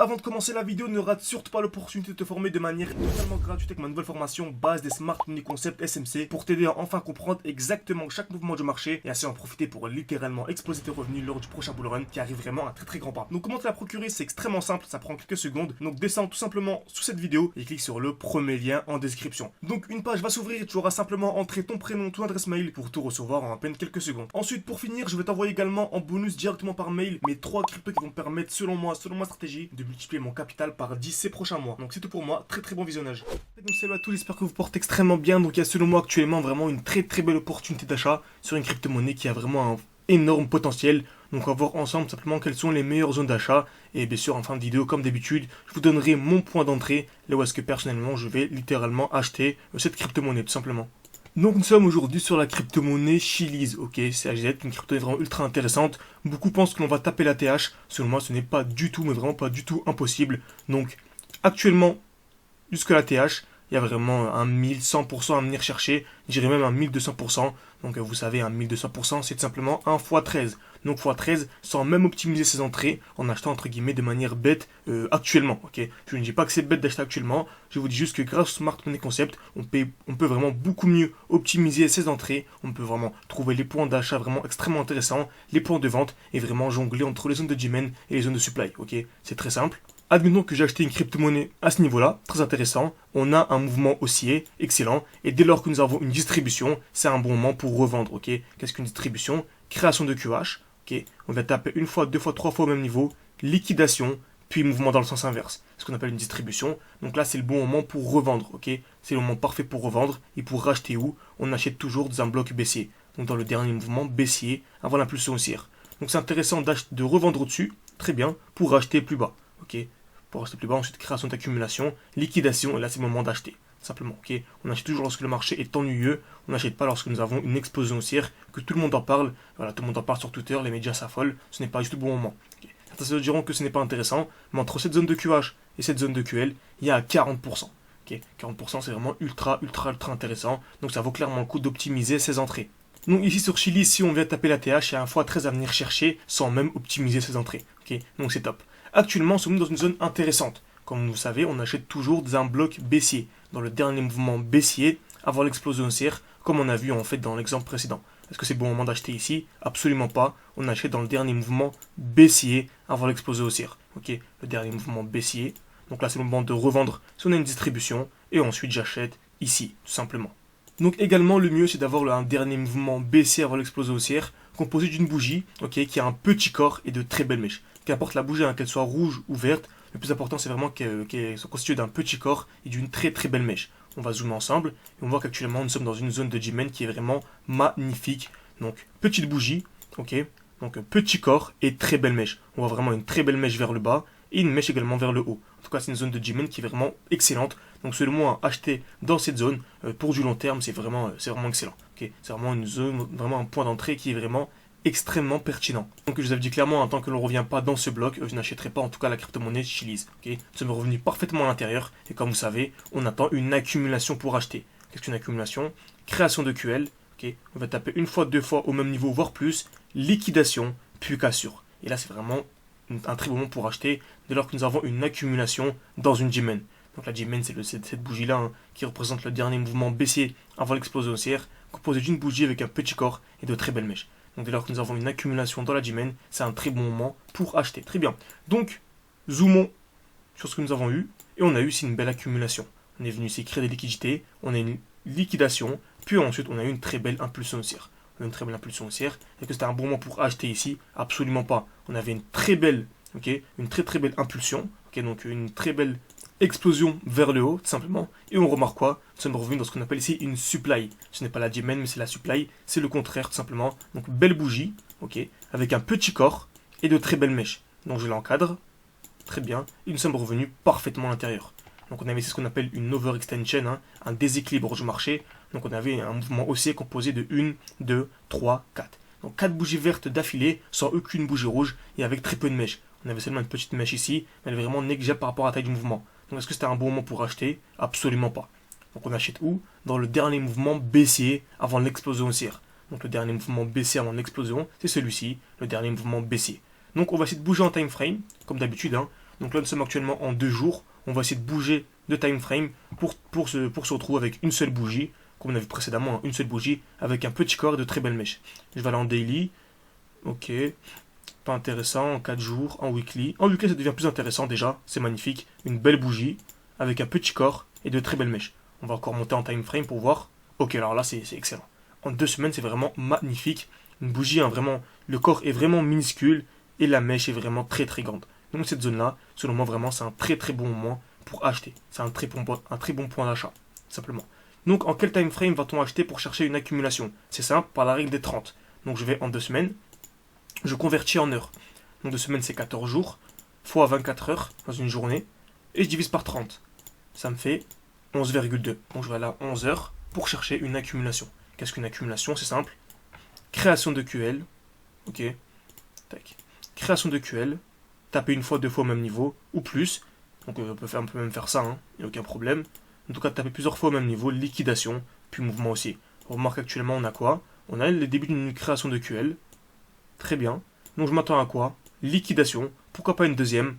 avant de commencer la vidéo, ne rate surtout pas l'opportunité de te former de manière totalement gratuite avec ma nouvelle formation base des Smart Money Concept SMC pour t'aider à enfin comprendre exactement chaque mouvement du marché et ainsi en profiter pour littéralement exploser tes revenus lors du prochain bull run qui arrive vraiment à très grand pas. Donc comment te la procurer, c'est extrêmement simple, ça prend quelques secondes. Donc descends tout simplement sous cette vidéo et clique sur le premier lien en description. Donc une page va s'ouvrir et tu auras simplement entré ton prénom, ton adresse mail pour tout recevoir en à peine quelques secondes. Ensuite pour finir, je vais t'envoyer également en bonus directement par mail mes 3 cryptos qui vont me permettre selon moi, selon ma stratégie, de multiplier mon capital par 10 ces prochains mois. Donc c'est tout pour moi, très bon visionnage. Et donc salut à tous, j'espère que vous portez extrêmement bien. Donc il y a selon moi actuellement vraiment une très belle opportunité d'achat sur une crypto-monnaie qui a vraiment un énorme potentiel. Donc on va voir ensemble simplement quelles sont les meilleures zones d'achat. Et bien sûr en fin de vidéo, comme d'habitude, je vous donnerai mon point d'entrée, là où est-ce que personnellement je vais littéralement acheter cette crypto-monnaie tout simplement. Donc nous sommes aujourd'hui sur la crypto-monnaie Chiliz, ok, CHZ, une crypto-monnaie vraiment ultra intéressante. Beaucoup pensent que l'on va taper la TH, selon moi ce n'est pas du tout, mais vraiment pas du tout impossible. Donc actuellement, jusqu'à la TH, il y a vraiment un 1100% à venir chercher, je dirais même un 1200%. Donc vous savez, un 1200% c'est tout simplement un x13. Donc x13 sans même optimiser ses entrées en achetant entre guillemets de manière bête actuellement. Ok, je ne dis pas que c'est bête d'acheter actuellement, je vous dis juste que grâce au Smart Money Concept, on peut vraiment beaucoup mieux optimiser ses entrées, on peut vraiment trouver les points d'achat vraiment extrêmement intéressants, les points de vente et vraiment jongler entre les zones de demand et les zones de supply. Ok, c'est très simple. Admettons que j'ai acheté une crypto-monnaie à ce niveau-là, très intéressant, on a un mouvement haussier, excellent, et dès lors que nous avons une distribution, c'est un bon moment pour revendre, ok. Qu'est-ce qu'une distribution? Création de QH, ok. On va taper une fois, deux fois, trois fois au même niveau, liquidation, puis mouvement dans le sens inverse, ce qu'on appelle une distribution. Donc là, c'est le bon moment pour revendre, ok. C'est le moment parfait pour revendre, et pour racheter où? On achète toujours dans un bloc baissier, donc dans le dernier mouvement baissier, avant l'impulsion haussière. Donc c'est intéressant de revendre au-dessus, très bien, pour racheter plus bas, ok. Pour acheter plus bas, ensuite création d'accumulation, liquidation, et là c'est le moment d'acheter. Simplement, ok. On achète toujours lorsque le marché est ennuyeux, on n'achète pas lorsque nous avons une explosion haussière, que tout le monde en parle. Voilà, tout le monde en parle sur Twitter, les médias s'affolent, ce n'est pas du tout le bon moment. Okay. Certains se diront que ce n'est pas intéressant, mais entre cette zone de QH et cette zone de QL, il y a 40%. Okay. 40% c'est vraiment ultra intéressant, donc ça vaut clairement le coup d'optimiser ses entrées. Donc ici sur Chiliz, si on vient taper la TH, il y a un x13 à venir chercher sans même optimiser ses entrées. Okay. Donc c'est top. Actuellement, nous sommes dans une zone intéressante. Comme vous savez, on achète toujours dans un bloc baissier, dans le dernier mouvement baissier, avant l'explosion haussière, comme on a vu en fait dans l'exemple précédent. Est-ce que c'est le bon moment d'acheter ici? Absolument pas. On achète dans le dernier mouvement baissier, avant l'explosion haussière. Ok, le dernier mouvement baissier. Donc là, c'est le moment de revendre si on a une distribution, et ensuite j'achète ici, tout simplement. Donc également, le mieux, c'est d'avoir un dernier mouvement baissier avant l'explosion haussière, composé d'une bougie, ok, qui a un petit corps et de très belles mèches. Qu'importe la bougie, hein, qu'elle soit rouge ou verte, le plus important c'est vraiment qu'elle soit constituée d'un petit corps et d'une très belle mèche. On va zoomer ensemble et on voit qu'actuellement nous sommes dans une zone de demand qui est vraiment magnifique. Donc petite bougie, ok, donc petit corps et très belle mèche. On voit vraiment une très belle mèche vers le bas et une mèche également vers le haut. En tout cas c'est une zone de demand qui est vraiment excellente. Donc selon moi, acheter dans cette zone pour du long terme c'est vraiment excellent. Okay, c'est vraiment une zone, vraiment un point d'entrée qui est vraiment extrêmement pertinent. Donc je vous avais dit clairement, en tant que l'on ne revient pas dans ce bloc, je n'achèterai pas en tout cas la crypto-monnaie Chiliz. Okay, nous sommes revenus parfaitement à l'intérieur et comme vous savez, on attend une accumulation pour acheter. Qu'est-ce qu'une accumulation? Création de QL, okay, on va taper une fois, deux fois au même niveau, voire plus, liquidation, puis cassure. Et là c'est vraiment un très bon moment pour acheter dès lors que nous avons une accumulation dans une G-Man. Donc la G-Man c'est cette bougie-là hein, qui représente le dernier mouvement baissier avant l'explosion haussière, composé d'une bougie avec un petit corps et de très belles mèches. Donc dès lors que nous avons une accumulation dans la G-Man, c'est un très bon moment pour acheter. Très bien. Donc, zoomons sur ce que nous avons eu. Et on a eu ici une belle accumulation. On est venu ici créer des liquidités. On a une liquidation. Puis ensuite, on a eu une très belle impulsion haussière. On a une très belle impulsion haussière. Est-ce que c'était un bon moment pour acheter ici? Absolument pas. On avait une très belle, une très belle impulsion. Donc une très belle explosion vers le haut, tout simplement. Et on remarque quoi? Nous sommes revenus dans ce qu'on appelle ici une supply. Ce n'est pas la G-Man, mais c'est la supply. C'est le contraire, tout simplement. Donc, belle bougie, ok, avec un petit corps et de très belles mèches. Donc, je l'encadre. Très bien. Et nous sommes revenus parfaitement à l'intérieur. Donc, on avait ici ce qu'on appelle une overextension, hein, un déséquilibre du marché. Donc, on avait un mouvement haussier composé de 1, 2, 3, 4. Donc, 4 bougies vertes d'affilée, sans aucune bougie rouge et avec très peu de mèches. On avait seulement une petite mèche ici, mais elle est vraiment négligeable par rapport à la taille du mouvement. Donc est-ce que c'était un bon moment pour acheter? Absolument pas. Donc on achète où? Dans le dernier mouvement baissier avant l'explosion haussière. Donc le dernier mouvement baissier avant l'explosion, c'est celui-ci, le dernier mouvement baissier. Donc on va essayer de bouger en time frame, comme d'habitude. Hein. Donc là, nous sommes actuellement en 2 jours. On va essayer de bouger de time frame pour se retrouver avec une seule bougie, comme on a vu précédemment, hein, une seule bougie avec un petit corps et de très belles mèches. Je vais aller en daily. Ok. Pas intéressant. En 4 jours. En weekly. En weekly, ça devient plus intéressant déjà. C'est magnifique. Une belle bougie avec un petit corps et de très belles mèches. On va encore monter en time frame pour voir. Ok, alors là, c'est excellent. En 2 semaines, c'est vraiment magnifique. Une bougie, hein, vraiment, le corps est vraiment minuscule et la mèche est vraiment très très grande. Donc cette zone-là, selon moi, vraiment, c'est un très très bon moment pour acheter. C'est un très bon point d'achat, simplement. Donc en quel time frame va-t-on acheter pour chercher une accumulation? C'est simple, par la règle des 30. Donc je vais en 2 semaines, je convertis en heures. Donc 2 semaines, c'est 14 jours, fois 24 heures dans une journée, et je divise par 30. Ça me fait 11,2. Donc je vais aller à 11 heures pour chercher une accumulation. Qu'est-ce qu'une accumulation? C'est simple. Création de QL. Ok. Tac. Création de QL. Taper une fois, 2 fois au même niveau, ou plus. Donc on peut même faire ça, hein. Il n'y a aucun problème. En tout cas, taper plusieurs fois au même niveau, liquidation, puis mouvement aussi. On remarque actuellement, on a quoi? On a le début d'une création de QL. Très bien. Donc je m'attends à quoi? Liquidation. Pourquoi pas une deuxième?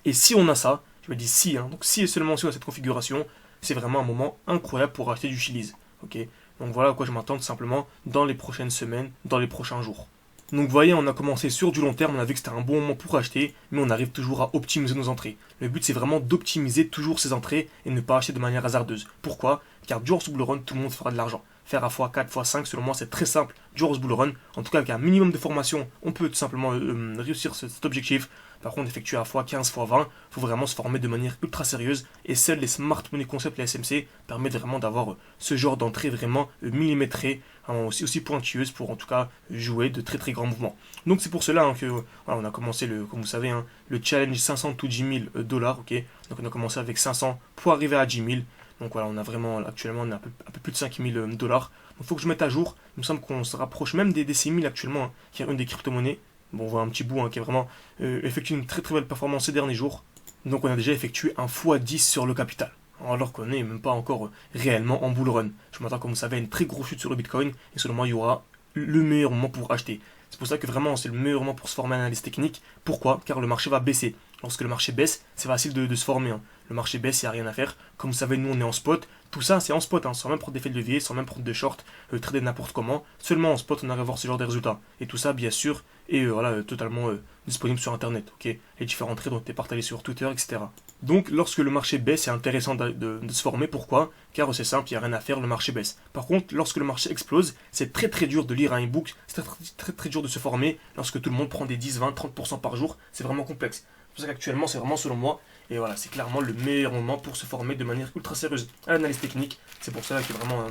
Et si on a ça, je me dis si, hein, donc si et seulement si on a cette configuration, c'est vraiment un moment incroyable pour acheter du Chiliz. Ok. Donc voilà à quoi je m'attends tout simplement dans les prochaines semaines, dans les prochains jours. Donc vous voyez, on a commencé sur du long terme, on a vu que c'était un bon moment pour acheter, mais on arrive toujours à optimiser nos entrées. Le but c'est vraiment d'optimiser toujours ses entrées et ne pas acheter de manière hasardeuse. Pourquoi? Car du horse bull run, tout le monde fera de l'argent. Faire à x4, x5, selon moi c'est très simple, du horse bull run. En tout cas avec un minimum de formation, on peut tout simplement réussir cet objectif. Par contre, effectuer à x15, x20, il faut vraiment se former de manière ultra sérieuse. Et seuls les Smart Money Concept, les SMC, permettent vraiment d'avoir ce genre d'entrée vraiment millimétrée, aussi pointilleuse pour en tout cas jouer de très très grands mouvements. Donc c'est pour cela hein, que voilà, on a commencé, comme vous savez, hein, le challenge 500 to 10 000 dollars. Ok. Donc on a commencé avec 500 pour arriver à 10 000. Donc voilà, on a vraiment, actuellement, on a un peu plus de 5 000 dollars. Donc il faut que je mette à jour. Il me semble qu'on se rapproche même des 6 000 actuellement, hein, qui est une des crypto-monnaies. Bon, on voit un petit bout hein, qui a vraiment effectué une très très belle performance ces derniers jours. Donc on a déjà effectué un x10 sur le capital. Alors qu'on n'est même pas encore réellement en bull run. Je m'attends, comme vous savez, à une très grosse chute sur le Bitcoin. Et selon moi, il y aura le meilleur moment pour acheter. C'est pour ça que vraiment, c'est le meilleur moment pour se former à l'analyse technique. Pourquoi? Car le marché va baisser. Lorsque le marché baisse, c'est facile de se former. Hein. Le marché baisse, il n'y a rien à faire. Comme vous savez, nous, on est en spot. Tout ça, c'est en spot, hein, sans même prendre d'effet de levier, sans même prendre de short, trader n'importe comment. Seulement en spot, on arrive à voir ce genre de résultats. Et tout ça, bien sûr, est voilà, totalement disponible sur Internet. Okay, les différents trades ont été partagés sur Twitter, etc. Donc, lorsque le marché baisse, c'est intéressant de se former. Pourquoi? Car c'est simple, il n'y a rien à faire, le marché baisse. Par contre, lorsque le marché explose, c'est très très dur de lire un e-book, c'est très très dur de se former. Lorsque tout le monde prend des 10, 20, 30% par jour, c'est vraiment complexe. C'est pour ça qu'actuellement, c'est vraiment selon moi, et voilà, c'est clairement le meilleur moment pour se former de manière ultra sérieuse à l'analyse technique. C'est pour ça que vraiment,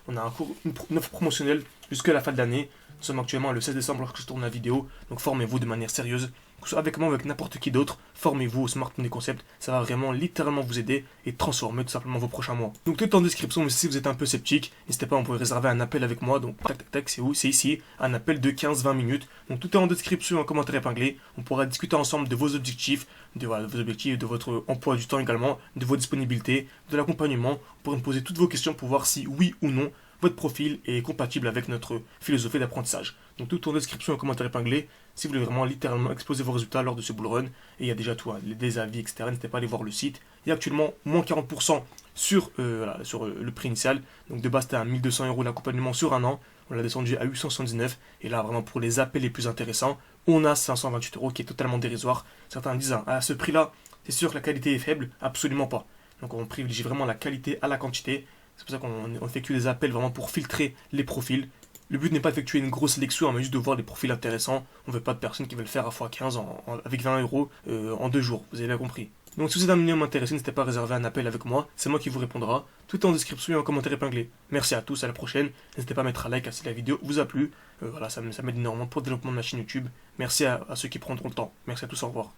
on a une offre promotionnelle jusqu'à la fin de l'année. Nous sommes actuellement le 16 décembre lorsque je tourne la vidéo, donc formez-vous de manière sérieuse. Que ce soit avec moi ou avec n'importe qui d'autre, formez-vous au Smart Money Concept, ça va vraiment littéralement vous aider et transformer tout simplement vos prochains mois. Donc tout est en description, mais si vous êtes un peu sceptique, n'hésitez pas, on peut réserver un appel avec moi, donc tac tac tac, c'est où? C'est ici, un appel de 15-20 minutes. Donc tout est en description, en commentaire épinglé, on pourra discuter ensemble de vos objectifs, de votre emploi du temps également, de vos disponibilités, de l'accompagnement, vous pourrez me poser toutes vos questions pour voir si oui ou non votre profil est compatible avec notre philosophie d'apprentissage. Donc tout en description et en commentaire épinglé, si vous voulez vraiment littéralement exposer vos résultats lors de ce bull run, et il y a déjà tout, hein, des avis, etc. N'hésitez pas à aller voir le site. Il y a actuellement moins 40% sur le prix initial. Donc de base c'était à 1200 € l'accompagnement sur un an. On l'a descendu à 879. Et là vraiment pour les appels les plus intéressants, on a 528 € qui est totalement dérisoire. Certains disent hein, à ce prix-là, c'est sûr que la qualité est faible. Absolument pas. Donc on privilégie vraiment la qualité à la quantité. C'est pour ça qu'on effectue des appels vraiment pour filtrer les profils. Le but n'est pas d'effectuer une grosse sélection, mais juste de voir des profils intéressants. On ne veut pas de personnes qui veulent faire à x15 avec 20 € en 2 jours. Vous avez bien compris. Donc si vous êtes un minimum intéressé, n'hésitez pas à réserver un appel avec moi. C'est moi qui vous répondra. Tout est en description et en commentaire épinglé. Merci à tous, à la prochaine. N'hésitez pas à mettre un like si la vidéo vous a plu. Voilà, ça m'aide énormément pour le développement de ma chaîne YouTube. Merci à ceux qui prendront le temps. Merci à tous, au revoir.